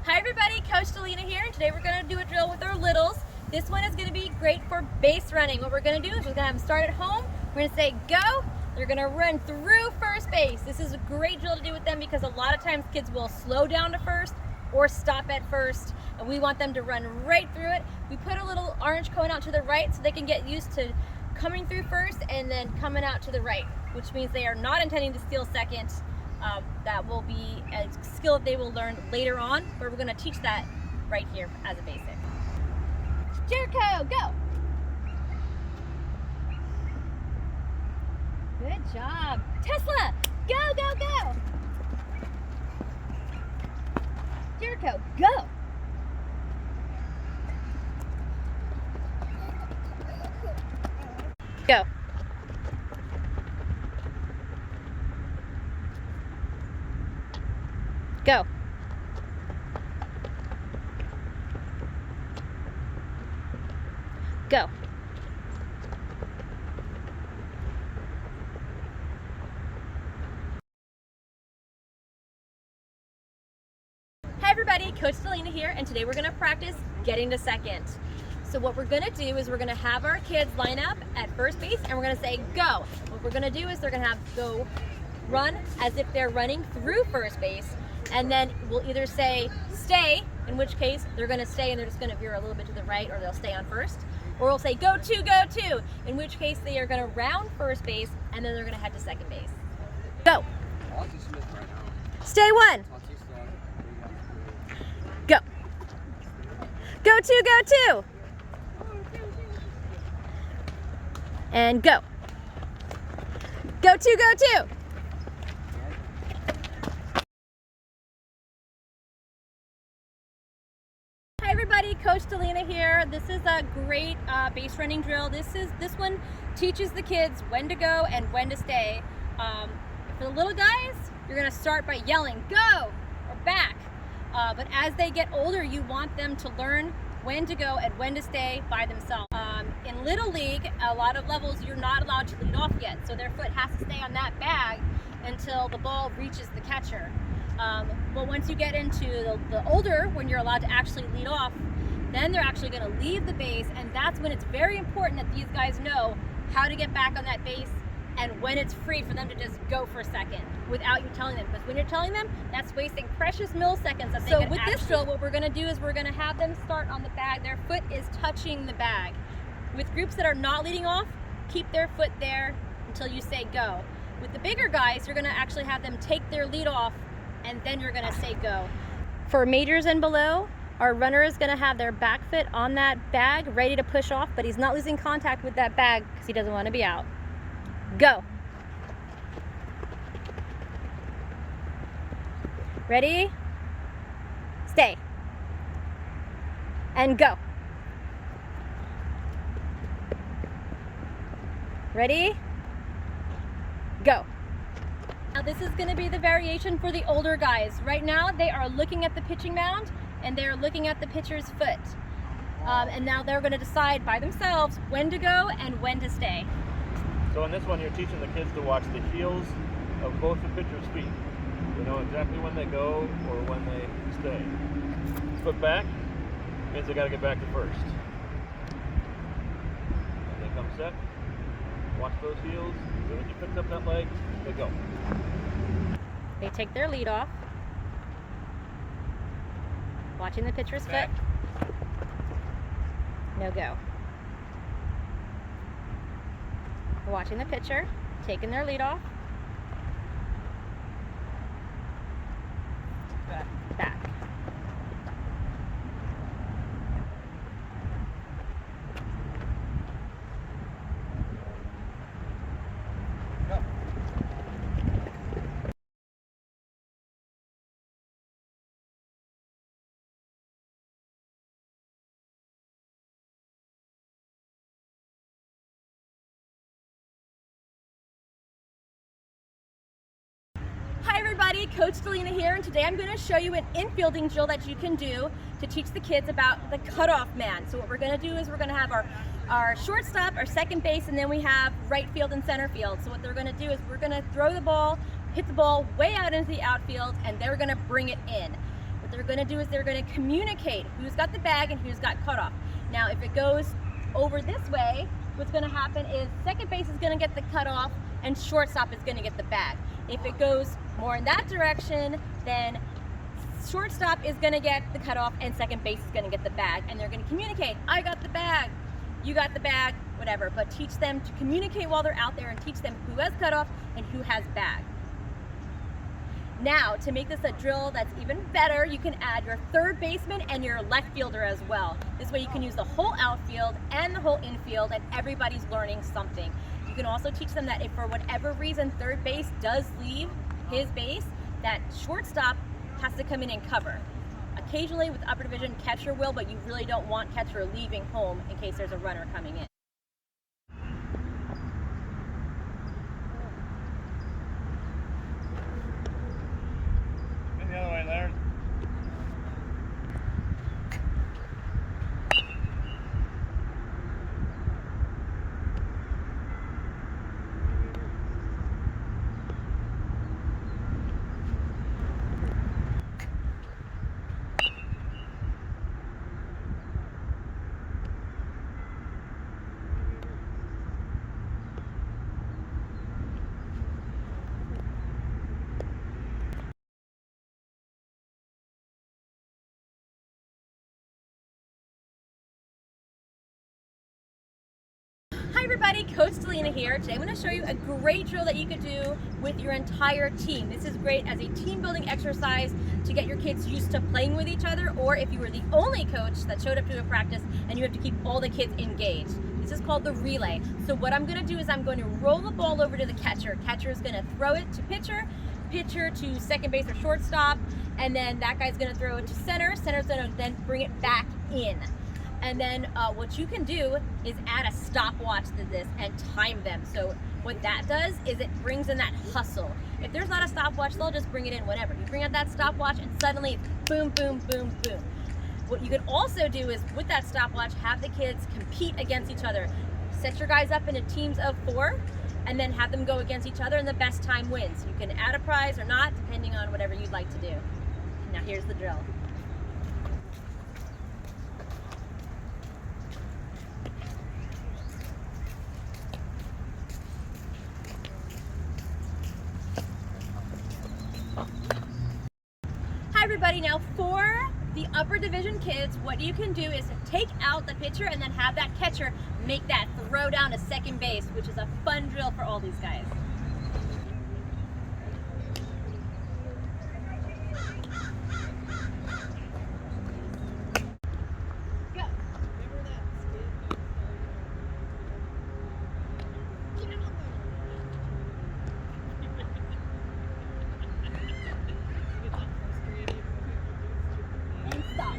Hi everybody, Coach Selena here, and today we're going to do a drill with our littles. This one is going to be great for base running. What we're going to do is we're going to have them start at home. We're going to say go. They're going to run through first base. This is a great drill to do with them because a lot of times kids will slow down to first or stop at first, and we want them to run right through it. We put a little orange cone out to the right so they can get used to coming through first and then coming out to the right, which means they are not intending to steal second. That will be a skill that they will learn later on, but we're going to teach that right here as a basic. Jericho, go! Good job. Tesla, go, go, go! Jericho, go! Go. Go. Go. Hi everybody, Coach Selena here, and today we're going to practice getting to second. So what we're gonna do is we're gonna have our kids line up at first base and we're gonna say go. What we're gonna do is they're gonna have go run as if they're running through first base, and then we'll either say stay, in which case they're gonna stay and they're just gonna veer a little bit to the right, or they'll stay on first. Or we'll say go to, in which case they are gonna round first base and then they're gonna head to second base. Go. Stay one. Go. Go to. And go. Go to. Hi everybody, Coach Delina here. This is a great base running drill. This one teaches the kids when to go and when to stay. For the little guys, you're gonna start by yelling, go, or back. But as they get older, you want them to learn when to go and when to stay by themselves. In Little League, a lot of levels, you're not allowed to lead off yet. So their foot has to stay on that bag until the ball reaches the catcher. But once you get into the older, when you're allowed to actually lead off, then they're actually gonna leave the base, and that's when it's very important that these guys know how to get back on that base and when it's free for them to just go for a second without you telling them. Because when you're telling them, that's wasting precious milliseconds that they could with this drill, what we're gonna do is we're gonna have them start on the bag. Their foot is touching the bag. With groups that are not leading off, keep their foot there until you say go. With the bigger guys, you're gonna actually have them take their lead off and then you're gonna say go. For majors and below, our runner is gonna have their back foot on that bag, ready to push off, but he's not losing contact with that bag because he doesn't wanna be out. Go. Ready? Stay. And go. Ready? Go. Now this is going to be the variation for the older guys. Right now they are looking at the pitching mound and they're looking at the pitcher's foot. And now they're going to decide by themselves when to go and when to stay. So in this one, you're teaching the kids to watch the heels of both the pitcher's feet. They know exactly when they go or when they stay. Foot back means they got to get back to first. And they come set. Watch those heels. As soon as you pick up that leg, they go. They take their lead off. Watching the pitcher's foot. No go. Watching the pitcher, taking their lead off. Back. Go. Hi everybody, Coach Delina here, and today I'm going to show you an infielding drill that you can do to teach the kids about the cutoff man. So what we're going to do is we're going to have our shortstop, our second base, and then we have right field and center field. So what they're going to do is we're going to throw the ball, hit the ball way out into the outfield, and they're going to bring it in. What they're going to do is they're going to communicate who's got the bag and who's got cutoff. Now if it goes over this way, what's going to happen is second base is going to get the cutoff and shortstop is going to get the bag. If it goes more in that direction, then shortstop is going to get the cutoff and second base is going to get the bag, and they're going to communicate, I got the bag, you got the bag, whatever, but teach them to communicate while they're out there and teach them who has cutoff and who has bag. Now, to make this a drill that's even better, you can add your third baseman and your left fielder as well. This way you can use the whole outfield and the whole infield, and everybody's learning something. You can also teach them that if for whatever reason third base does leave his base, that shortstop has to come in and cover. Occasionally with upper division, catcher will, but you really don't want catcher leaving home in case there's a runner coming in. The other way, Larry. everybody, Coach Delina here. Today I'm going to show you a great drill that you could do with your entire team. This is great as a team building exercise to get your kids used to playing with each other, or if you were the only coach that showed up to a practice and you have to keep all the kids engaged. This is called the relay. So what I'm going to do is I'm going to roll the ball over to the catcher. Catcher is going to throw it to pitcher, pitcher to second base or shortstop, and then that guy's going to throw it to center. Center's going to then bring it back in. And then what you can do is add a stopwatch to this and time them. So what that does is it brings in that hustle. If there's not a stopwatch, they'll just bring it in whenever. You bring out that stopwatch and suddenly it's boom, boom, boom, boom. What you could also do is with that stopwatch, have the kids compete against each other. Set your guys up into teams of 4 and then have them go against each other and the best time wins. You can add a prize or not, depending on whatever you'd like to do. Now here's the drill. Hi everybody, now for the upper division kids, what you can do is take out the pitcher and then have that catcher make that throw down to second base, which is a fun drill for all these guys. Stop.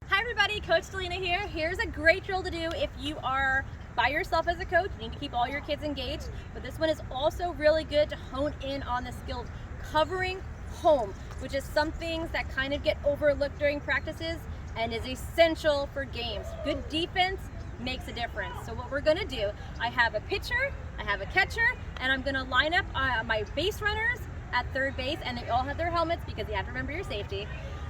Hi everybody, Coach Delina here. Here's a great drill to do if you are by yourself as a coach. You need to keep all your kids engaged, but this one is also really good to hone in on the skill covering home, which is some things that kind of get overlooked during practices and is essential for games. Good defense makes a difference. So what we're gonna do, I have a pitcher, I have a catcher, and I'm gonna line up my base runners at third base, and they all have their helmets because you have to remember your safety.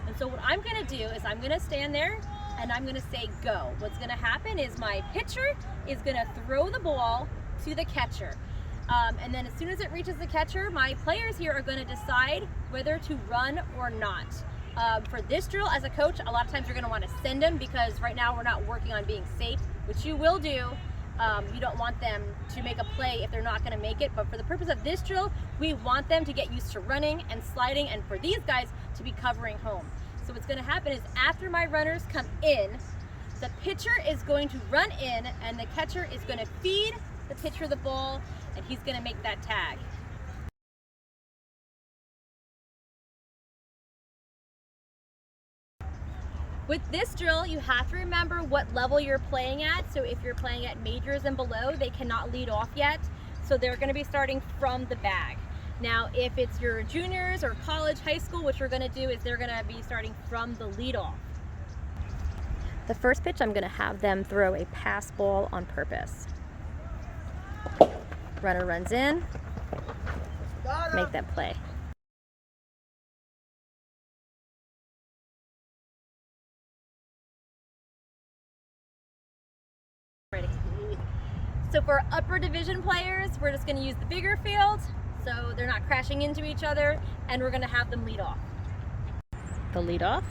And so what I'm gonna do is I'm gonna stand there and I'm gonna say go. What's gonna happen is my pitcher is gonna throw the ball to the catcher. And then as soon as it reaches the catcher, my players here are gonna decide whether to run or not. For this drill, as a coach, a lot of times you're gonna wanna send them because right now we're not working on being safe, which you will do. You don't want them to make a play if they're not gonna make it, but for the purpose of this drill, we want them to get used to running and sliding, and for these guys to be covering home. So what's gonna happen is after my runners come in, the pitcher is going to run in and the catcher is gonna feed the pitcher the ball and he's gonna make that tag. With this drill, you have to remember what level you're playing at. So if you're playing at majors and below, they cannot lead off yet. So they're gonna be starting from the bag. Now, if it's your juniors or college, high school, what you're gonna do is they're gonna be starting from the leadoff. The first pitch, I'm gonna have them throw a pass ball on purpose. Runner runs in, make that play. Ready. So for upper division players, we're just gonna use the bigger field so they're not crashing into each other, and we're gonna have them lead off. The lead off.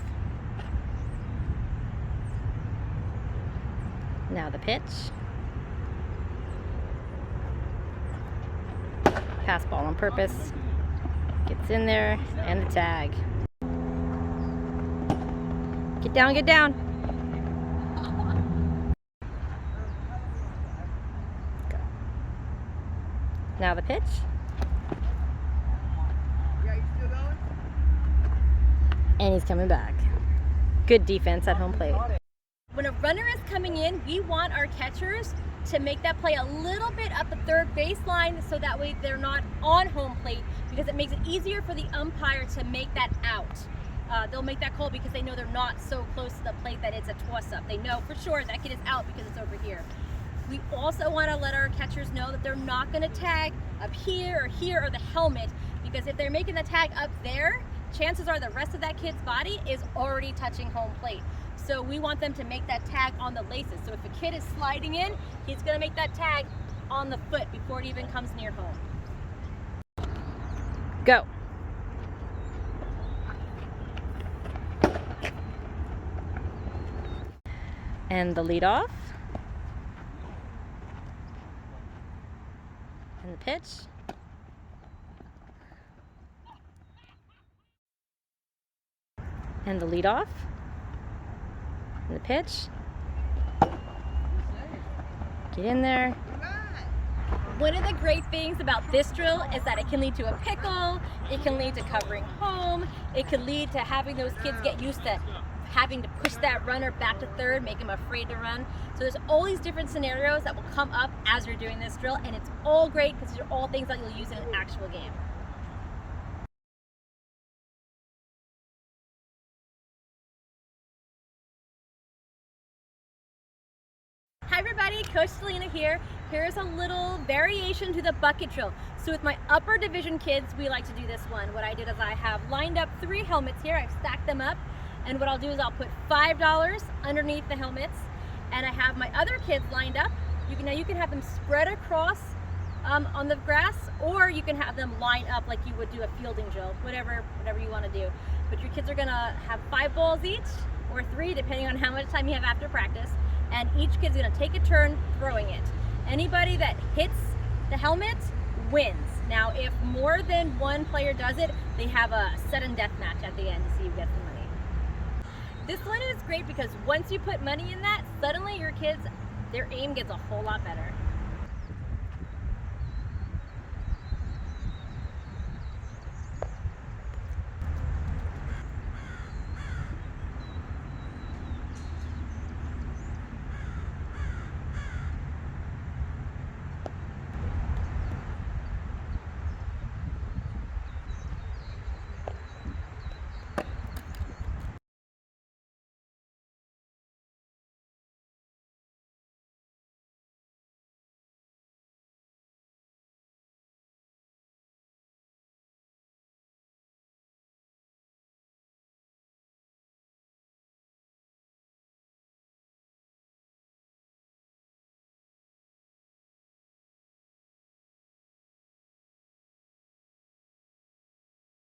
Now the pitch. Pass ball on purpose. Gets in there, and the tag. Get down, get down. Go. Now the pitch. And he's coming back. Good defense at home plate. When a runner is coming in, we want our catchers to make that play a little bit up the third baseline so that way they're not on home plate, because it makes it easier for the umpire to make that out. They'll make that call because they know they're not so close to the plate that it's a toss-up. They know for sure that kid is out because it's over here. We also want to let our catchers know that they're not going to tag up here or the helmet, because if they're making the tag up there, chances are the rest of that kid's body is already touching home plate. So we want them to make that tag on the laces. So if a kid is sliding in, he's gonna make that tag on the foot before it even comes near home. Go. And the lead off. And the pitch. And the lead off. And the pitch. Get in there. One of the great things about this drill is that it can lead to a pickle, it can lead to covering home, it can lead to having those kids get used to having to push that runner back to third, make them afraid to run. So there's all these different scenarios that will come up as you're doing this drill, and it's all great because these are all things that you'll use in an actual game. Hi everybody, Coach Selena here. Here's a little variation to the bucket drill. So with my upper division kids, we like to do this one. What I did is I have lined up 3 helmets here. I've stacked them up. And what I'll do is I'll put $5 underneath the helmets. And I have my other kids lined up. You can have them spread across on the grass, or you can have them line up like you would do a fielding drill, whatever you want to do. But your kids are gonna have 5 balls each, or 3, depending on how much time you have after practice. And each kid's gonna take a turn throwing it. Anybody that hits the helmet wins. Now, if more than one player does it, they have a sudden death match at the end to see who gets the money. This one is great because once you put money in that, suddenly your kids, their aim gets a whole lot better.